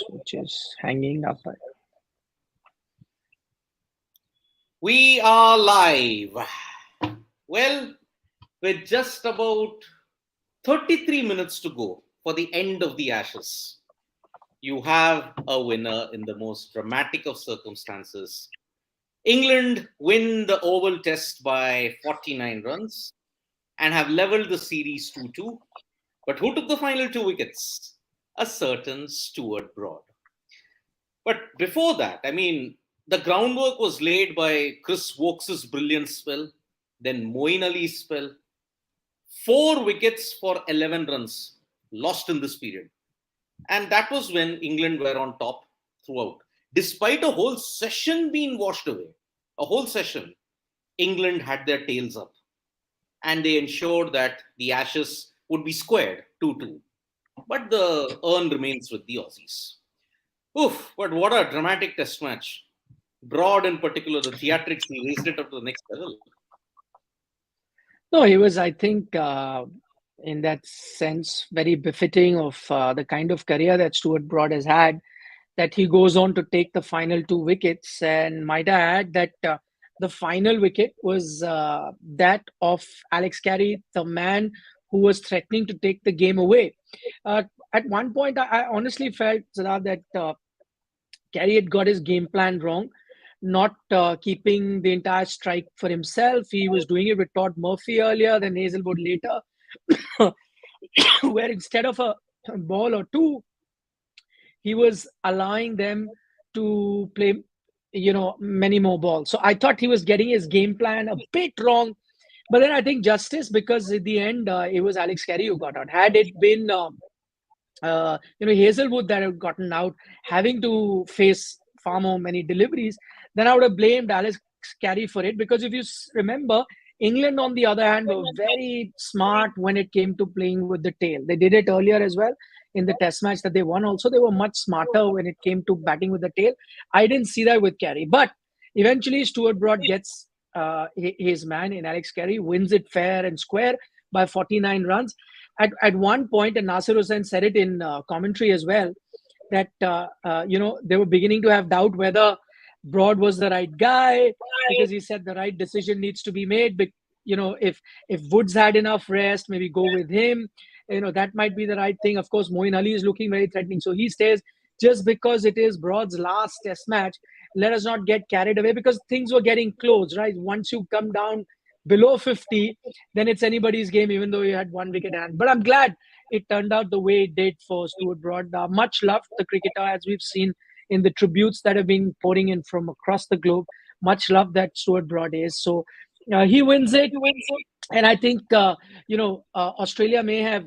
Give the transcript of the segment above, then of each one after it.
which is hanging up. We are live. Well, with just about 33 minutes to go for the end of the Ashes, you have a winner in the most dramatic of circumstances. England win the Oval Test by 49 runs and have levelled the series 2-2. But who took the final 2 wickets? A certain Stuart Broad. But before that, the groundwork was laid by Chris Woakes' brilliant spell, then Moeen Ali's spell. 4 wickets for 11 runs lost in this period. And that was when England were on top throughout. Despite a whole session being washed away, a whole session, England had their tails up. And they ensured that the Ashes would be squared 2-2. But the urn remains with the Aussies. Oof, but what a dramatic test match. Broad in particular, the theatrics, he raised it up to the next level. No, he was, I think, in that sense, very befitting of the kind of career that Stuart Broad has had, that he goes on to take the final 2 wickets. And might I add that the final wicket was that of Alex Carey, the man who was threatening to take the game away. At one point, I honestly felt, Siddharth, that Carey had got his game plan wrong, not keeping the entire strike for himself. He was doing it with Todd Murphy earlier, then Hazelwood later, where instead of a ball or two, he was allowing them to play, many more balls. So I thought he was getting his game plan a bit wrong. But then I think justice, because at the end, it was Alex Carey who got out. Had it been, Hazelwood that had gotten out, having to face far more many deliveries, then I would have blamed Alex Carey for it. Because if you remember, England, on the other hand, were very smart when it came to playing with the tail. They did it earlier as well in the test match that they won. Also, they were much smarter when it came to batting with the tail. I didn't see that with Carey. But eventually, Stuart Broad gets his man in Alex Carey, wins it fair and square by 49 runs. At one point, and Nasir Hussain said it in commentary as well, that they were beginning to have doubt whether Broad was the right guy, because he said the right decision needs to be made. But if Woods had enough rest, maybe go with him. That might be the right thing. Of course, Moeen Ali is looking very threatening, so he stays. Just because it is Broad's last test match, let us not get carried away, because things were getting close, right? Once you come down below 50, then it's anybody's game, even though you had 1 wicket hand. But I'm glad it turned out the way it did for Stuart Broad. Much loved, the cricketer, as we've seen in the tributes that have been pouring in from across the globe. Much love that Stuart Broad is. So he wins it. And I think, Australia may have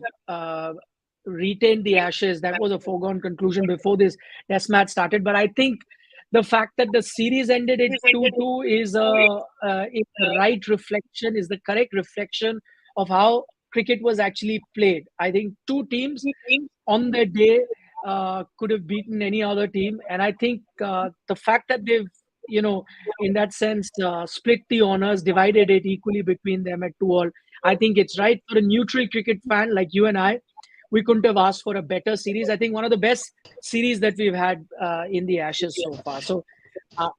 retained the Ashes. That was a foregone conclusion before this test match started. But I think the fact that the series ended at 2-2 is the right reflection, is the correct reflection of how cricket was actually played. I think two teams on their day could have beaten any other team. And I think the fact that they've, in that sense, split the honors, divided it equally between them at 2-all, I think it's right. For a neutral cricket fan like you and I, we couldn't have asked for a better series. I think one of the best series that we've had in the Ashes so far. So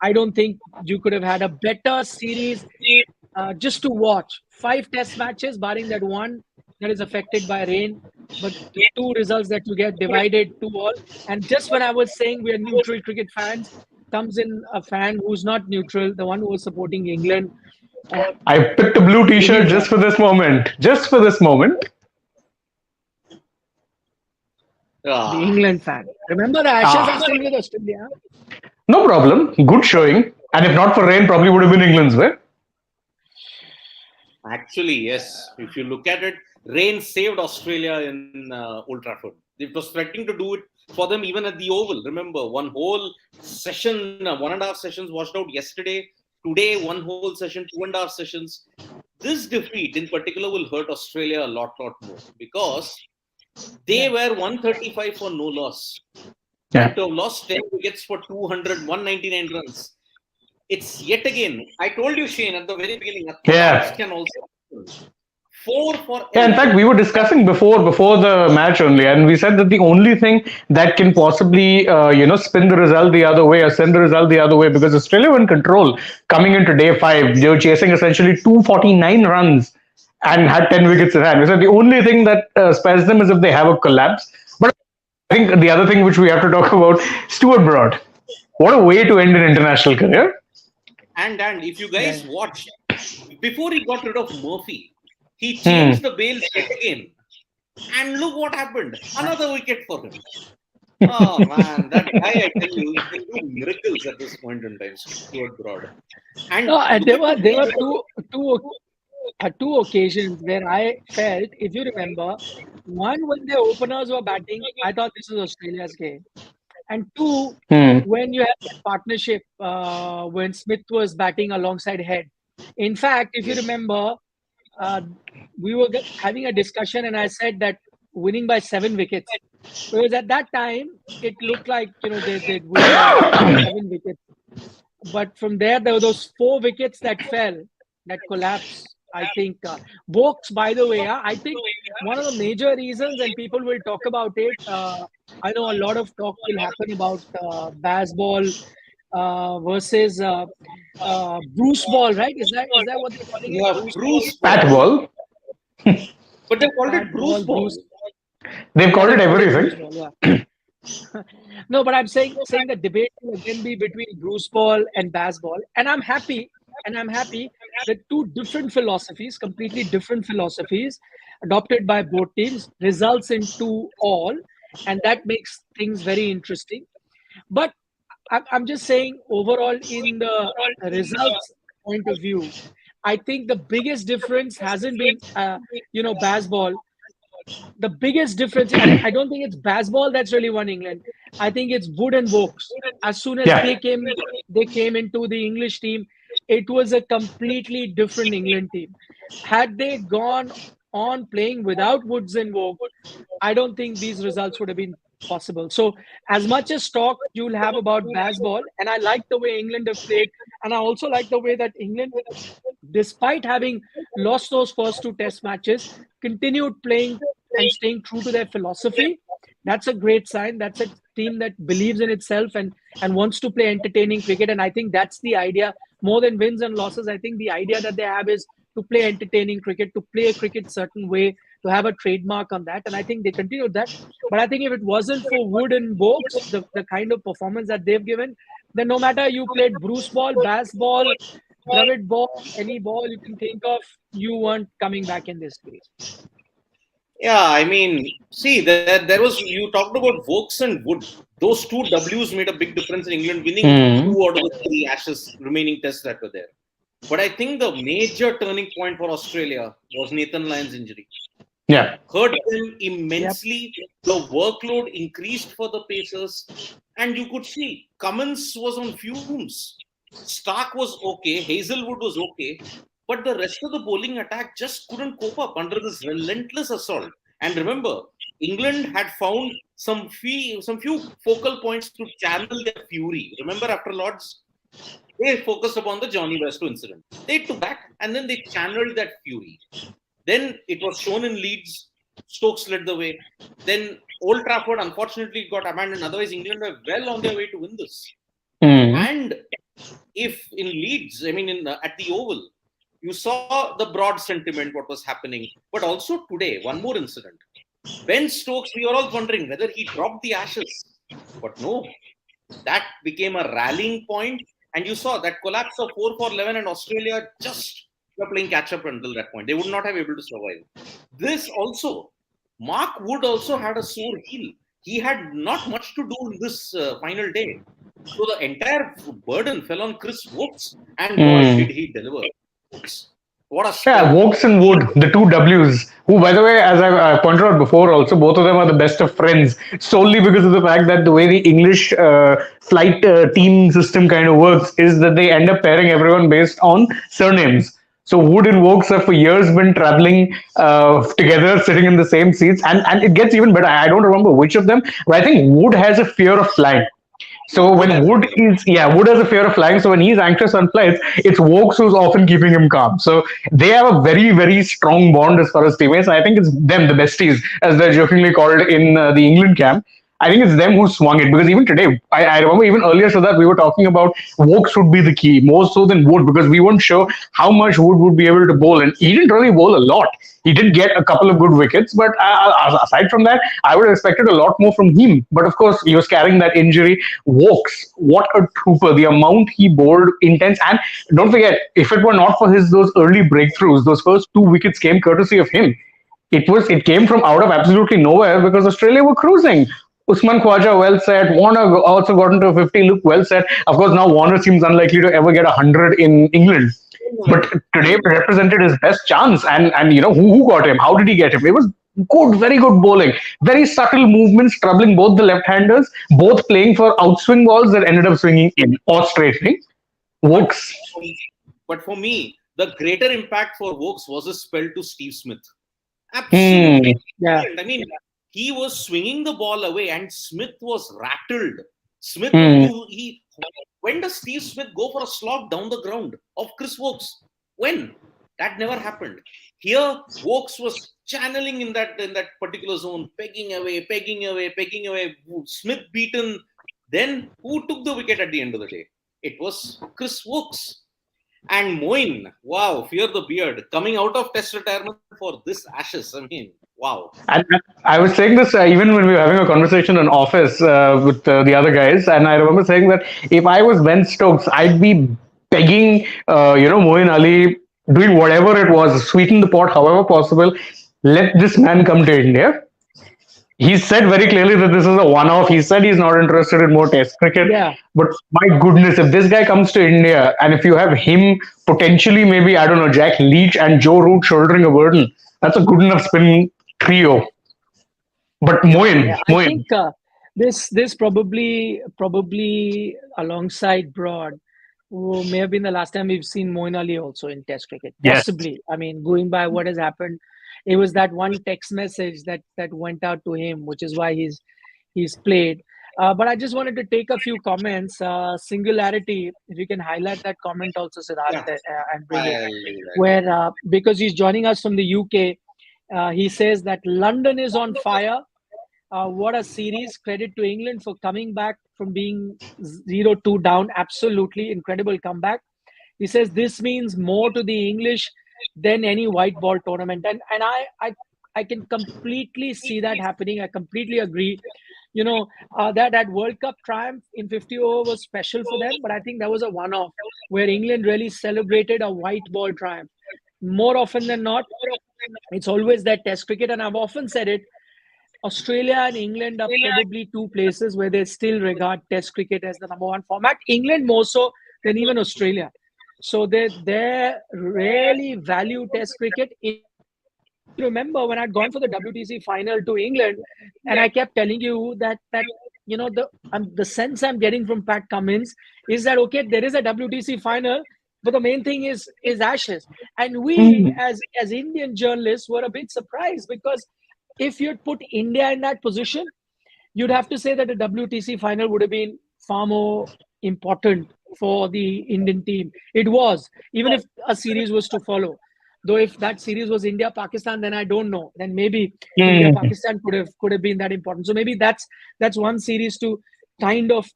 I don't think you could have had a better series just to watch. 5 test matches, barring that one that is affected by rain, but the 2 results that you get divided 2-all. And just when I was saying we are neutral cricket fans, comes in a fan who's not neutral, the one who was supporting England. I picked a blue t-shirt just for this moment. Just for this moment. The England fan. Remember the Ashes are still with Australia? No problem. Good showing. And if not for rain, probably would have been England's way. Actually, yes. If you look at it, rain saved Australia in Old Trafford. It was threatening to do it for them even at the Oval. Remember, one whole session, 1.5 sessions washed out yesterday. Today, one whole session, 2.5 sessions. This defeat in particular will hurt Australia a lot more, because they were 135 for no loss. And to have lost 10 wickets for 199 runs. It's yet again, I told you, Shane, at the very beginning, a collapse can also happen. 4 for Yeah, in fact, 11. we were discussing before the match only, and we said that the only thing that can possibly spin the result the other way or send the result the other way, because Australia were in control coming into day five. They were chasing essentially 249 runs and had 10 wickets in hand. We said the only thing that spares them is if they have a collapse. But I think the other thing which we have to talk about, Stuart Broad. What a way to end an international career. And if you Yeah, guys watched, before he got rid of Murphy, he Hmm. changed the bails yet again. And look what happened. Another wicket for him. Oh man, that guy, I tell you, he can do miracles at this point in time, Stuart Broad. And no, look at the there way were two occasions where I felt, if you remember, one when the openers were batting, I thought this is Australia's game, and two Hmm. when you had that partnership when Smith was batting alongside Head. In fact, if you remember, uh, we were having a discussion, and I said that winning by 7 wickets, because at that time it looked like they'd win by 7 wickets. But from there were those 4 wickets that fell, that collapse. I think Woakes, by the way, I think one of the major reasons, and people will talk about it. I know a lot of talk will happen about Bazball versus Bruce Ball, right? Is that what they're calling it? yeah, Bruce Ball, Bruce Pat Ball. ball. But they called Pat it Bruce Ball, Ball. Bruce. They've Yeah, called they it called it everything. Bruce Ball. Yeah. No, but I'm saying the debate will again be between Bruce Ball and Baz Ball, and I'm happy that two different philosophies, completely different philosophies, adopted by both teams, results in 2 all, and that makes things very interesting. But I'm just saying overall, in the results point of view, I think the biggest difference hasn't been Baz Ball. The biggest difference, and I don't think it's Bazball that's really won England. I think it's Wood and Woakes. As soon as Yeah. they came into the English team, it was a completely different England team. Had they gone on playing without Woods and Woakes, I don't think these results would have been possible. So, as much as talk you'll have about Bazball, and I like the way England have played, and I also like the way that England, despite having lost those first 2 test matches, continued playing and staying true to their philosophy. That's a great sign. That's a team that believes in itself and wants to play entertaining cricket. And I think that's the idea more than wins and losses. I think the idea that they have is to play entertaining cricket, to play a cricket certain way, to have a trademark on that. And I think they continued that. But I think if it wasn't for Wood and Boakes, the kind of performance that they've given, then no matter you played Bruce Ball, Bass Ball, Dravid Ball, any ball you can think of, you weren't coming back in this series. Yeah, I mean, see, there was, you talked about Woakes and Wood. Those two W's made a big difference in England winning Hmm. 2 out of the 3 Ashes remaining tests that were there. But I think the major turning point for Australia was Nathan Lyon's injury. Yeah. Hurt them immensely. The workload increased for the Pacers. And you could see Cummins was on fumes. Stark was okay. Hazelwood was okay. But the rest of the bowling attack just couldn't cope up under this relentless assault. And remember, England had found some few focal points to channel their fury. Remember, after Lords, they focused upon the Johnny Bairstow incident. They took that and then they channeled that fury. Then it was shown in Leeds. Stokes led the way. Then Old Trafford, unfortunately, got abandoned. Otherwise, England were well on their way to win this. Hmm. And if in Leeds, I mean, at the Oval, you saw the broad sentiment, what was happening. But also today, one more incident. Ben Stokes, we were all wondering whether he dropped the Ashes. But no, that became a rallying point. And you saw that collapse of 4 for 11, and Australia just were playing catch up until that point. They would not have able to survive. This also, Mark Wood also had a sore heel. He had not much to do in this final day. So the entire burden fell on Chris Woakes, and boy, did he deliver. What a Yeah, spell. Woakes and Wood, the two W's, who, by the way, as I pointed out before, also both of them are the best of friends, solely because of the fact that the way the English flight team system kind of works is that they end up pairing everyone based on surnames. So Wood and Woakes have for years been traveling together, sitting in the same seats, and it gets even better. I don't remember which of them, but I think Wood has a fear of flying. So Wood has when a Wood fear. is, yeah, Wood has a fear of flying. So when he's anxious on flights, it's Woakes who's often keeping him calm. So they have a very, very strong bond as far as teammates. I think it's them, the besties, as they're jokingly called in the England camp. I think it's them who swung it because even today, I remember even earlier so that we were talking about Woakes would be the key more so than Wood because we weren't sure how much Wood would be able to bowl, and he didn't really bowl a lot. He did get a couple of good wickets, but aside from that, I would have expected a lot more from him. But of course, he was carrying that injury. Woakes, what a trooper! The amount he bowled, intense, and don't forget, if it were not for his those early breakthroughs, those first two wickets came courtesy of him. It came from out of absolutely nowhere because Australia were cruising. Usman Khwaja well set. Warner also got into a 50. Look well set. Of course, now Warner seems unlikely to ever get 100 in England. But today represented his best chance. And you know who got him? How did he get him? It was good, very good bowling. Very subtle movements, troubling both the left-handers, both playing for outswing balls that ended up swinging in or straightening. But Wokes. for me, but for me, the greater impact for Woakes was a spell to Steve Smith. Hmm. Absolutely Yeah. brilliant. I mean, he was swinging the ball away, and Smith was rattled. Smith, Hmm. he. When does Steve Smith go for a slog down the ground of Chris Woakes? When? That never happened. Here, Woakes was channeling in that particular zone, pegging away, pegging away, pegging away. Smith beaten. Then who took the wicket at the end of the day? It was Chris Woakes. And Moeen, wow, fear the beard, coming out of Test retirement for this Ashes. I mean, wow. And I was saying this even when we were having a conversation in office with the other guys, and I remember saying that if I was Ben Stokes, I'd be begging, Moeen Ali, doing whatever it was, sweeten the pot however possible. Let this man come to India. He said very clearly that this is a one-off. He said he's not interested in more Test cricket. Yeah. But my goodness, if this guy comes to India and if you have him potentially, maybe I don't know, Jack Leach and Joe Root shouldering a burden, that's a good enough spin trio. But Yeah, I Moin. think this probably alongside Broad may have been the last time we've seen Moeen Ali also in Test cricket. Yes. Possibly. I mean, going by what has happened, it was that one text message that went out to him, which is why he's played. But I just wanted to take a few comments. Singularity, if you can highlight that comment also, Siddharth, Yeah, and bring it. I'll do that. Where because he's joining us from the UK, he says that London is on fire. What a series. Credit to England for coming back from being 0-2 down. Absolutely incredible comeback. He says this means more to the English than any white ball tournament. And I can completely see that happening. I completely agree. That World Cup triumph in 50 over was special for them, but I think that was a one-off where England really celebrated a white ball triumph. More often than not, it's always that Test cricket, and I've often said it, Australia and England are probably two places where they still regard Test cricket as the number one format. England more so than even Australia. So they really value Test cricket. If you remember when I'd gone for the WTC final to England, and I kept telling you that the sense I'm getting from Pat Cummins is that okay, there is a WTC final, but the main thing is Ashes. And we as Indian journalists were a bit surprised because if you'd put India in that position, you'd have to say that the WTC final would have been far more important for the Indian team. It was, even if a series was to follow. Though if that series was India Pakistan, then I don't know. Then maybe India Pakistan could have been that important. So maybe that's one series to kind of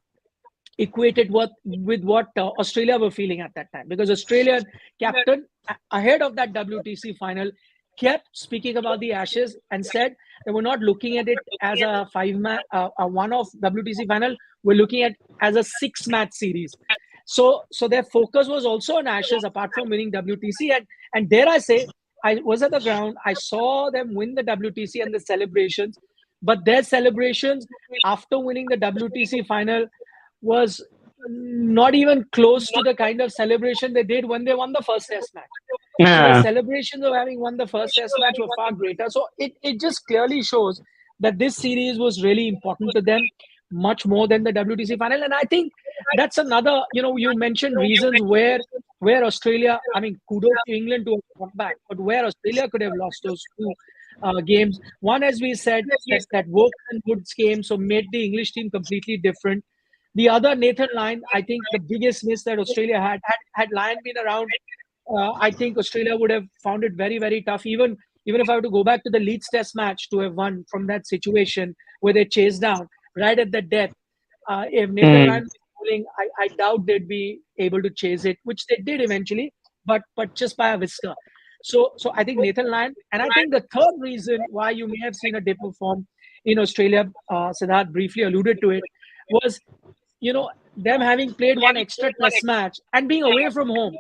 equate it with what Australia were feeling at that time, because Australian captain ahead of that WTC final kept speaking about the Ashes and said they were not looking at it as a a one-off WTC final. We're looking at as a 6-match series. So their focus was also on Ashes apart from winning WTC. And dare I say, I was at the ground. I saw them win the WTC and the celebrations, but their celebrations after winning the WTC final was not even close to the kind of celebration they did when they won the first Test match. So their Yeah. celebrations of having won the first Test match were far greater. So it just clearly shows that this series was really important to them, much more than the WTC final. And I think that's another, you mentioned reasons where Australia, I mean, kudos to England to have fought back, but where Australia could have lost those two games. One, as we said, that Woakes and Woods came, so made the English team completely different. The other Nathan Lyon, I think the biggest miss that Australia had Lyon been around, I think Australia would have found it very, very tough. Even if I were to go back to the Leeds Test match to have won from that situation where they chased down right at the death. If Nathan Lyon was bowling, I doubt they'd be able to chase it, which they did eventually, but just by a whisker. So I think Nathan Lyon, and I think the third reason why you may have seen a dip of form in Australia, Siddharth briefly alluded to it, was them having played one extra test match and being away from home.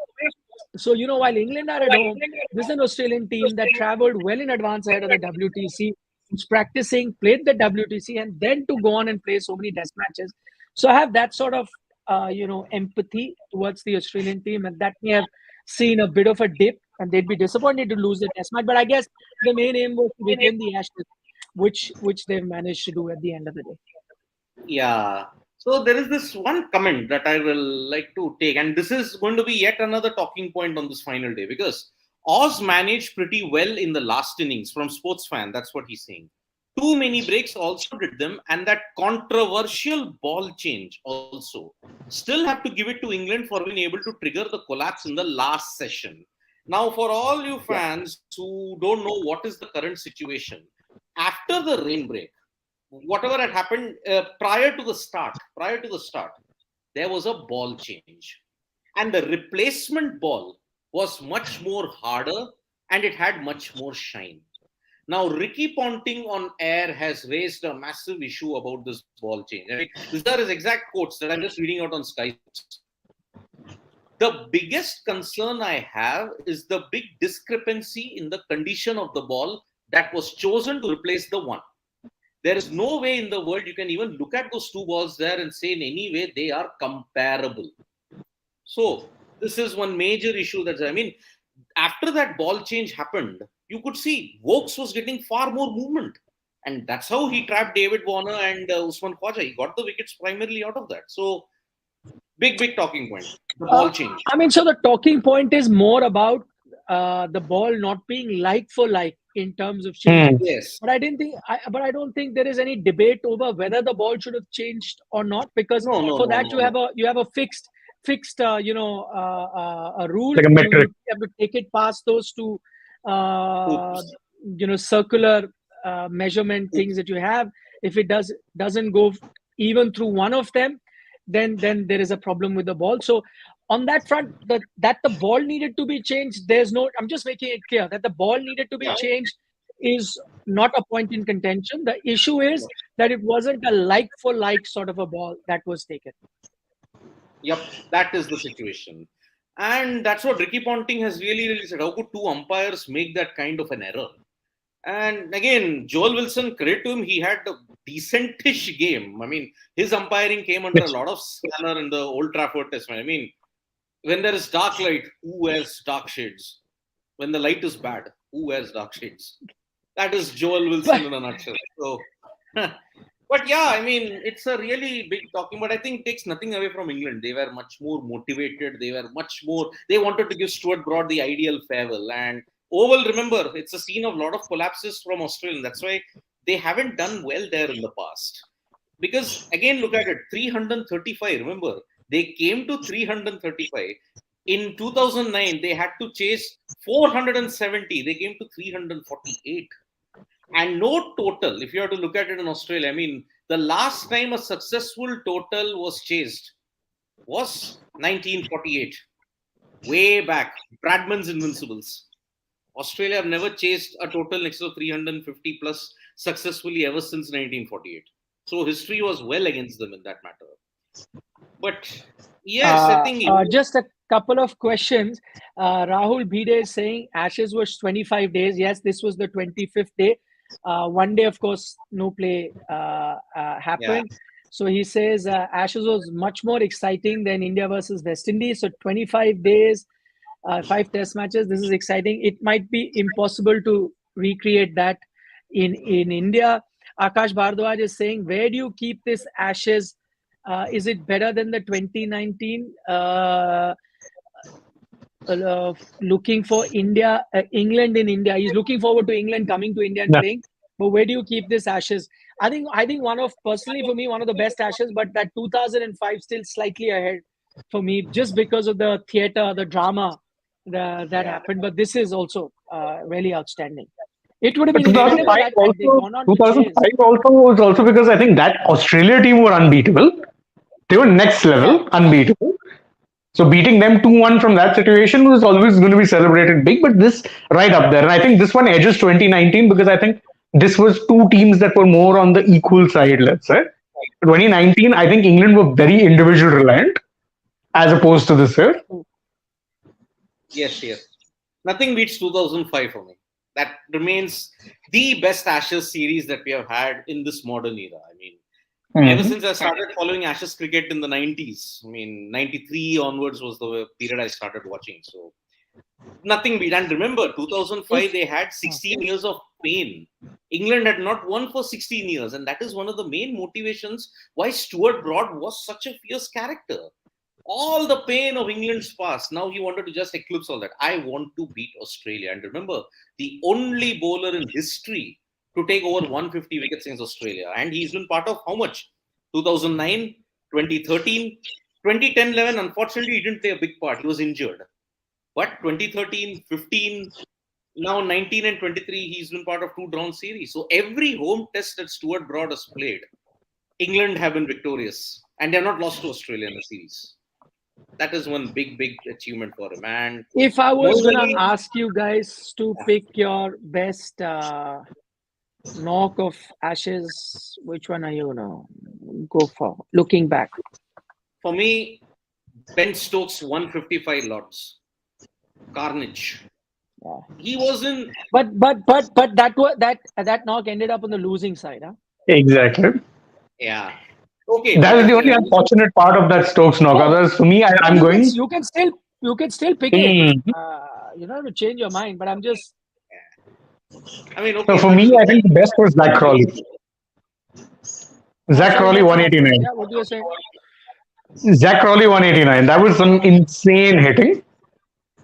So, while England are at home, this is an Australian team that traveled well in advance ahead of the WTC, was practicing, played the WTC, and then to go on and play so many test matches. So I have that sort of, empathy towards the Australian team, and that may have seen a bit of a dip, and they'd be disappointed to lose the test match. But I guess the main aim was to retain the Ashes, which they've managed to do at the end of the day. Yeah. So there is this one comment that I will like to take, and this is going to be yet another talking point on this final day, because Oz managed pretty well in the last innings from Sports Fan. That's what he's saying. Too many breaks also did them, and that controversial ball change also. Still have to give it to England for being able to trigger the collapse in the last session. Now, for all you fans who don't know what is the current situation, after the rain break, whatever had happened prior to the start, there was a ball change. And the replacement ball was much more harder and it had much more shine. Now, Ricky Ponting on air has raised a massive issue about this ball change. I mean, these are his exact quotes that I'm just reading out on Sky Sports. The biggest concern I have is the big discrepancy in the condition of the ball that was chosen to replace the one. There is no way in the world you can even look at those two balls there and say in any way they are comparable. So this is one major issue after that ball change happened, you could see Woakes was getting far more movement. And that's how he trapped David Warner and Usman Khwaja. He got the wickets primarily out of that. So big talking point, the ball change. So the talking point is more about the ball not being like for like in terms of change. Yes. But I don't think there is any debate over whether the ball should have changed or not, because you have a fixed a rule. Like a metric. You have to take it past those two circular measurement things that you have. If it doesn't go even through one of them, then there is a problem with the ball. So on that front, that the ball needed to be changed, I'm just making it clear that the ball needed to be changed is not a point in contention. The issue is that it wasn't a like for like sort of a ball that was taken. Yep, that is the situation. And that's what Ricky Ponting has really said. How could two umpires make that kind of an error? And again, Joel Wilson, credit to him, he had a decentish game. I mean, his umpiring came under a lot of scanner in the Old Trafford Test. I mean, when there is dark light, who wears dark shades? When the light is bad, who wears dark shades? That is Joel Wilson in a nutshell. So, but yeah, I mean, it's a really big talking, but I think it takes nothing away from England. They were much more motivated. They wanted to give Stuart Broad the ideal farewell. And Oval, remember, it's a scene of a lot of collapses from Australia. That's why they haven't done well there in the past. Because again, look at it, 335, remember, they came to 335. In 2009, they had to chase 470. They came to 348. And no total, if you have to look at it in Australia, I mean, the last time a successful total was chased was 1948. Way back, Bradman's Invincibles. Australia have never chased a total next to 350 plus successfully ever since 1948. So history was well against them in that matter. But yes, I think just a couple of questions. Rahul Bhide is saying Ashes was 25 days. Yes, this was the 25th day. One day, of course, no play happened. Yeah. So he says Ashes was much more exciting than India versus West Indies. So 25 days, 5 test matches. This is exciting. It might be impossible to recreate that in India. Akash Bhardwaj is saying, where do you keep this Ashes? Is it better than the 2019? Looking for England in India. He's looking forward to England coming to India and playing. But where do you keep this Ashes? I think one of personally for me one of the best Ashes, but that 2005 still slightly ahead for me just because of the theater, the drama that happened. But this is also really outstanding. It would have But been incredible had they gone on to chase. 2005 also was also because I think that Australia team were unbeatable. They were next Yeah. level, unbeatable. So beating them 2-1 from that situation was always going to be celebrated big, but this right up there. And I think this one edges 2019 because I think this was two teams that were more on the equal side, let's say. 2019, I think England were very individual reliant as opposed to this year. Yes, yes. Nothing beats 2005 for me. That remains the best Ashes series that we have had in this modern era. I mean, ever since I started following Ashes cricket in the 90s, I mean, 93 onwards was the period I started watching. So, nothing beat. And remember, 2005, they had 16 years of pain. England had not won for 16 years. And that is one of the main motivations why Stuart Broad was such a fierce character. All the pain of England's past. Now he wanted to just eclipse all that. I want to beat Australia. And remember, the only bowler in history to take over 150 wickets against Australia. And he's been part of how much? 2009, 2013, 2010, 11. Unfortunately, he didn't play a big part. He was injured. But 2013, 15, now 19 and 23, he's been part of two drawn series. So every home test that Stuart Broad has played, England have been victorious. And they have not lost to Australia in the series. That is one big, big achievement for him. And If I was Moeen gonna Ali, ask you guys to pick your best knock of Ashes, which one are you gonna go for? Looking back, for me, Ben Stokes 155 Lords. Carnage. yeah. He was in. But that knock ended up on the losing side, huh? Exactly. Yeah. Okay. That is But the only unfortunate part of that Stokes knock. No, Others, for me, I'm you can going. you can still pick it. Hmm. You don't have to change your mind. But I'm just I mean, So okay. for But me, I think the looking best was Zach Crawley. Zach sorry, Crawley Mike, come again. 189. Yeah, what do you say? Zach Crawley 189. That was some insane hitting.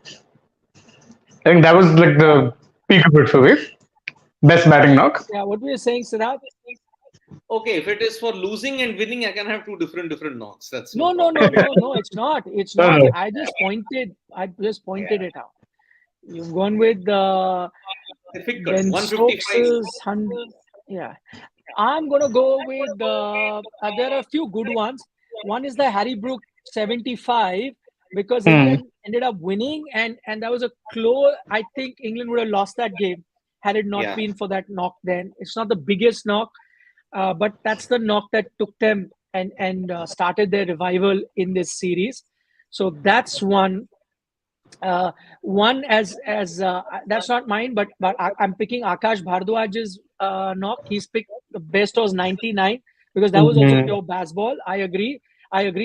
I think that was like the peak of it for me. Best batting knock. Yeah, what were you saying, Siddharth? okay, if it is for losing and winning, I can have two different knocks. That's No, no no, no, problem. no, no. It's not. It's No, not. no. I just pointed it out. You've gone with Difficult. Ben 155. Stokes's 100. Yeah, I'm gonna go with there are a few good ones. One is the Harry Brook 75 because Hmm. England ended up winning and that was a close. I think England would have lost that game had it not Yeah. been for that knock. Then it's not the biggest knock, but that's the knock that took them and started their revival in this series. So that's one. One as that's not mine, but I'm picking Akash Bhardwaj's knock. He's picked the best was 99 because that was also Mhm. pure baseball. I agree.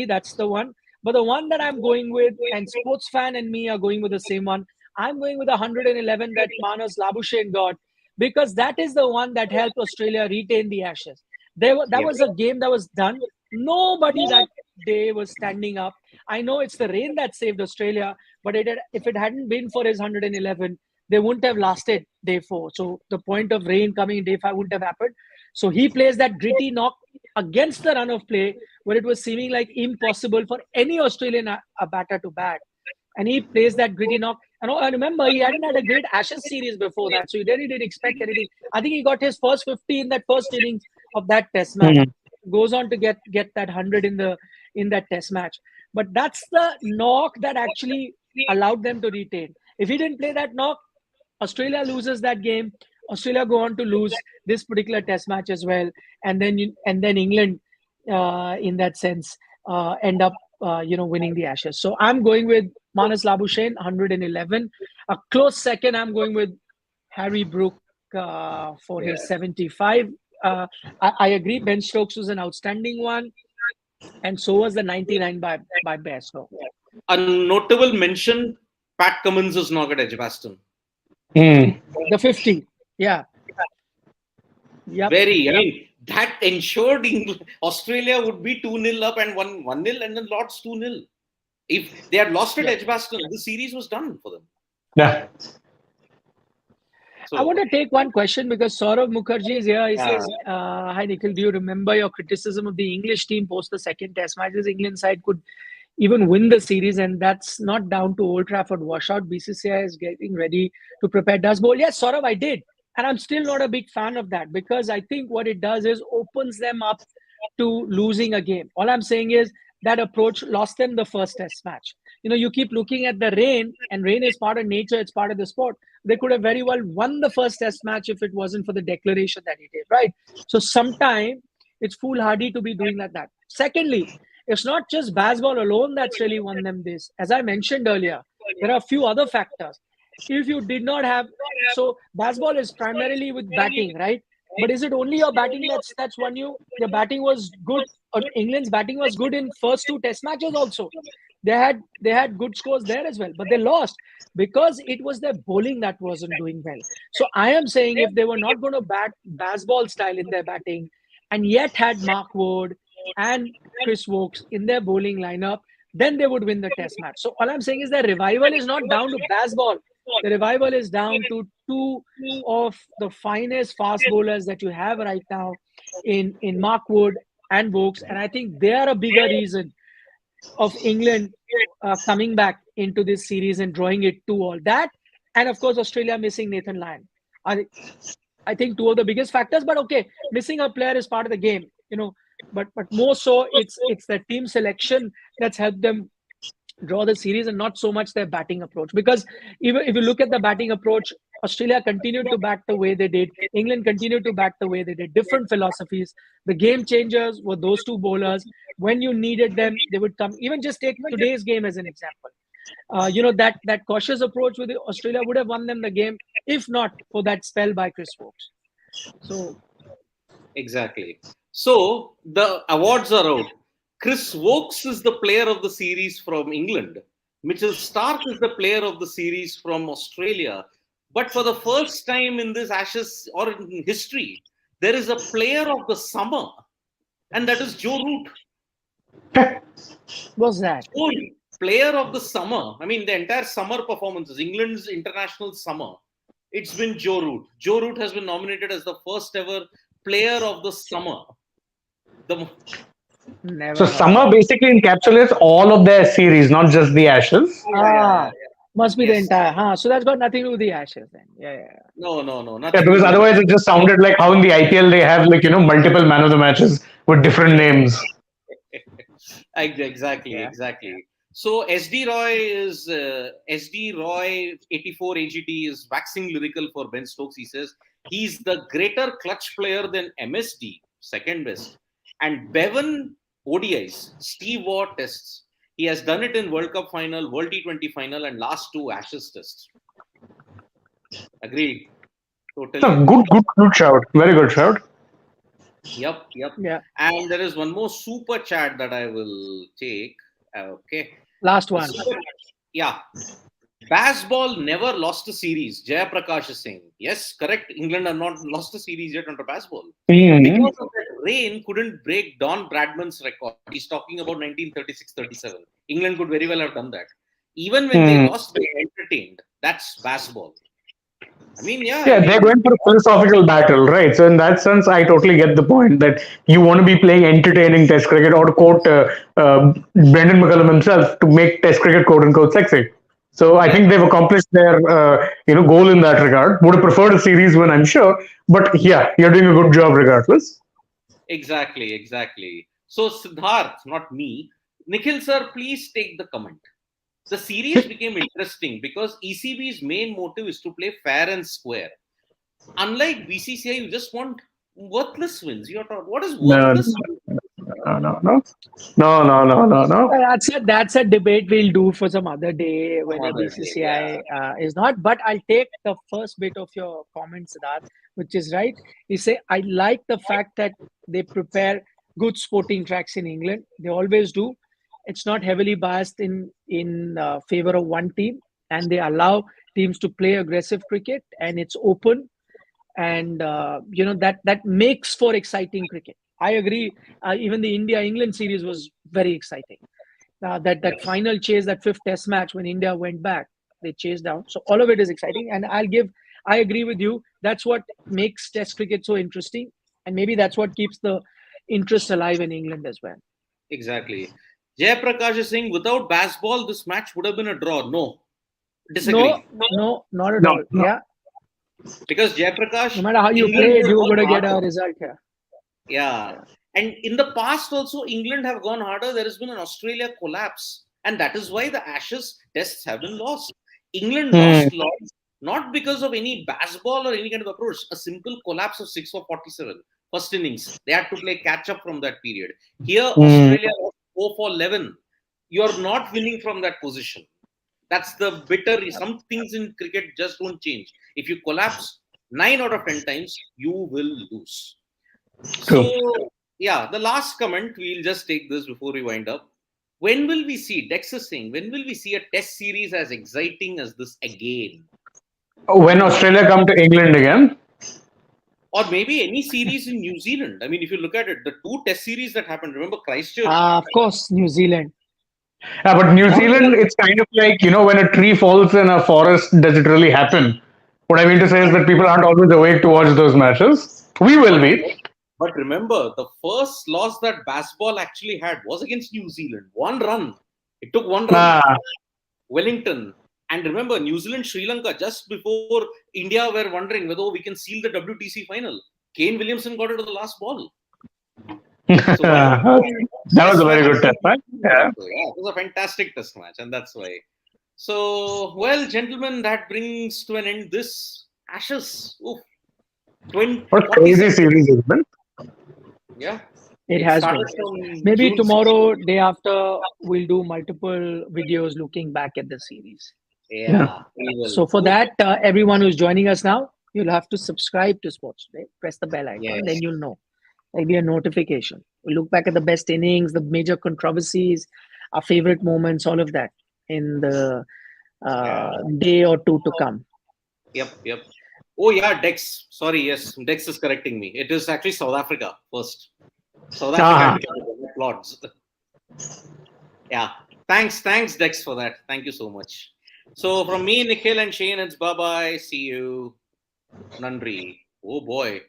That's the one. But the one that I'm going with, and sports fan and me are going with the same one. I'm going with 111 that Manas Labuschagne got because that is the one that helped Australia retain the Ashes. That Yeah. was a game that was done. Nobody that day was standing up. I know it's the rain that saved Australia, but if it hadn't been for his 111, they wouldn't have lasted day 4. So the point of rain coming in day 5 wouldn't have happened. So he plays that gritty knock against the run of play where it was seeming like impossible for any Australian batter to bat. And he plays that gritty knock. And I remember he hadn't had a great Ashes series before that. So he really didn't expect anything. I think he got his first 50 in that first innings of that test match. Hmm. Goes on to get that 100 in that test match. But that's the knock that actually allowed them to retain. If he didn't play that knock, Australia loses that game. Australia go on to lose this particular test match as well, and then England, in that sense, end up winning the Ashes. So I'm going with Manas Labuschagne 111. A close second, I'm going with Harry Brook for his 75. I agree. Ben Stokes was an outstanding one, and so was the 99 by Bairstow. A notable mention: Pat Cummins' knock at Edgbaston. Hmm. The 50, yeah, yep. Very. I mean, that ensured Australia would be 2-0 up and 1-0, and then Lords 2-0. If they had lost at Yeah. Edgbaston, the series was done for them. Yeah. I want So, to take one question because Saurav Mukherjee is here. He yeah, says, "Hi Nikhil, do you remember your criticism of the English team post the second Test match? This England side could even win the series, and that's not down to Old Trafford washout. BCCI is getting ready to prepare Dust Bowl." Yes, Saurav, I did, and I'm still not a big fan of that because I think what it does is opens them up to losing a game. All I'm saying is that approach lost them the first Test match. You keep looking at the rain, and rain is part of nature, it's part of the sport. They could have very well won the first Test match if it wasn't for the declaration that he did, right? So sometimes it's foolhardy to be doing like that. Secondly, it's not just baseball alone that's really won them this. As I mentioned earlier, there are a few other factors. If you did not have, so baseball is primarily with batting, right? But is it only your batting that's won you? Your batting was good. England's batting was good in first two Test matches also. They had good scores there as well, but they lost because it was their bowling that wasn't doing well. So I am saying if they were not going to bat baseball style in their batting, and yet had Mark Wood and Chris Woakes in their bowling lineup, then they would win the Test match. So all I'm saying is that revival is not down to baseball. The revival is down to two of the finest fast bowlers that you have right now in Mark Wood and Woakes, and I think they are a bigger reason of England coming back into this series and drawing it 2-all. That, and of course Australia missing Nathan Lyon. I think two of the biggest factors. But okay, missing a player is part of the game, But more so, it's the team selection that's helped them draw the series, and not so much their batting approach. Because even if you look at the batting approach, Australia continued to bat the way they did. England continued to bat the way they did. Different philosophies. The game changers were those two bowlers. When you needed them, they would come. Even just take today's game as an example. That cautious approach with Australia would have won them the game if not for that spell by Chris Woakes. So exactly. So the awards are out. Chris Woakes is the player of the series from England. Mitchell Stark is the player of the series from Australia. But for the first time in this Ashes or in history, there is a player of the summer, and that is Joe Root. what's that? Player of the summer. I mean, the entire summer performances, England's international summer, it's been Joe Root. Joe Root has been nominated as the first ever player of the summer. So summer basically encapsulates all of their series, not just the Ashes. Must be the entire. So that's got nothing to do with the Ashes then. Yeah. No, nothing. Yeah, because otherwise it just sounded like how in the IPL they have multiple man of the matches with different names. Exactly. So SD Roy 84 AGT is waxing lyrical for Ben Stokes. He says he's the greater clutch player than MSD, second best, and Bevan ODIs, Steve Waugh tests. He has done it in World Cup final, World T20 final, and last two Ashes tests. Agreed. Totally. So good shout. Very good shout. Yep. Yeah. And there is one more super chat that I will take. Okay. Last one. Yeah. Baseball never lost a series. Jaya Prakash is saying. Yes, correct. England have not lost a series yet under baseball. Because of that rain couldn't break Don Bradman's record. He's talking about 1936-37. England could very well have done that. Even when they lost, they entertained. That's baseball. I mean, they're going for a philosophical battle, right? So in that sense, I totally get the point that you want to be playing entertaining Test cricket, or to quote Brendan McCullum himself, to make Test cricket quote unquote sexy. So I think they've accomplished their goal in that regard. Would have preferred a series win, I'm sure, but yeah, you're doing a good job regardless. Exactly. So Siddharth, not me, Nikhil sir, please take the comment. The series became interesting because ECB's main motive is to play fair and square. Unlike BCCI, you just want worthless wins. You're talking, what is worthless? No. That's a debate we'll do for some other day when the BCCI is not. But I'll take the first bit of your comment, Siddharth, which is right. You say, I like the fact that they prepare good sporting tracks in England. They always do. It's not heavily biased in favor of one team, and they allow teams to play aggressive cricket, and it's open, and that makes for exciting cricket. I agree. Even the India-England series was very exciting. That final chase, that fifth Test match when India went back, they chased down. So all of it is exciting, and I agree with you. That's what makes Test cricket so interesting, and maybe that's what keeps the interest alive in England as well. Exactly. Jayaprakash is saying without baseball, this match would have been a draw. No, No, disagree. no, not at No, all. no. Yeah, Because Jayaprakash, no matter how you England played, have you were gone going to get a harder. result here. Yeah. Yeah. And in the past also, England have gone harder. There has been an Australia collapse. And that is why the Ashes tests have been lost. England Hmm. lost not because of any baseball or any kind of approach. A simple collapse of 6 for 47. First innings. They had to play catch up from that period. Here, Hmm. Australia lost 4 for 11. You're not winning from that position. That's the bitter. Some things in cricket just don't change. If you collapse 9 out of 10 times, you will lose. True. So, yeah, the last comment, we'll just take this before we wind up. When will we see, Dex is saying, when will we see a test series as exciting as this again? When Australia come to England again, Or maybe any series in New Zealand. I mean, if you look at it, the 2 test series that happened, remember Christchurch? Of course, New Zealand. but New All Zealand, the, it's kind of like, when a tree falls in a forest, does it really happen? What I mean to say is that people aren't always awake to watch those matches. We will but, be. but remember, the first loss that baseball actually had was against New Zealand. 1 run. It took 1 run. Ah, Wellington. And remember, New Zealand, Sri Lanka, just before India were wondering whether we can seal the WTC final. Kane Williamson got it to the last ball. So one of the that was test a very good matches. test, right? Yeah. Yeah, it was a fantastic test match, and that's why. So, well, gentlemen, that brings to an end this Ashes. Oof. 20, What a crazy 47. series it's been. Yeah. It It has started been. from Maybe June 16th. tomorrow, day after, we'll do multiple videos looking back at the series. Yeah. Yeah, we will. So for Oof. that, everyone who's joining us now, you'll have to subscribe to Sports Today. Press the bell icon, Yes. then you'll know. There'll be a notification. We'll look back at the best innings, the major controversies, our favorite moments, all of that in the day or two to come. Yep. Oh, yeah, Dex. Sorry, yes, Dex is correcting me. It is actually South Africa first. South Africa and Lords. Yeah. Thanks, Dex, for that. Thank you so much. So from me, Nikhil and Shane, it's bye-bye. See you. Nandri. Oh boy.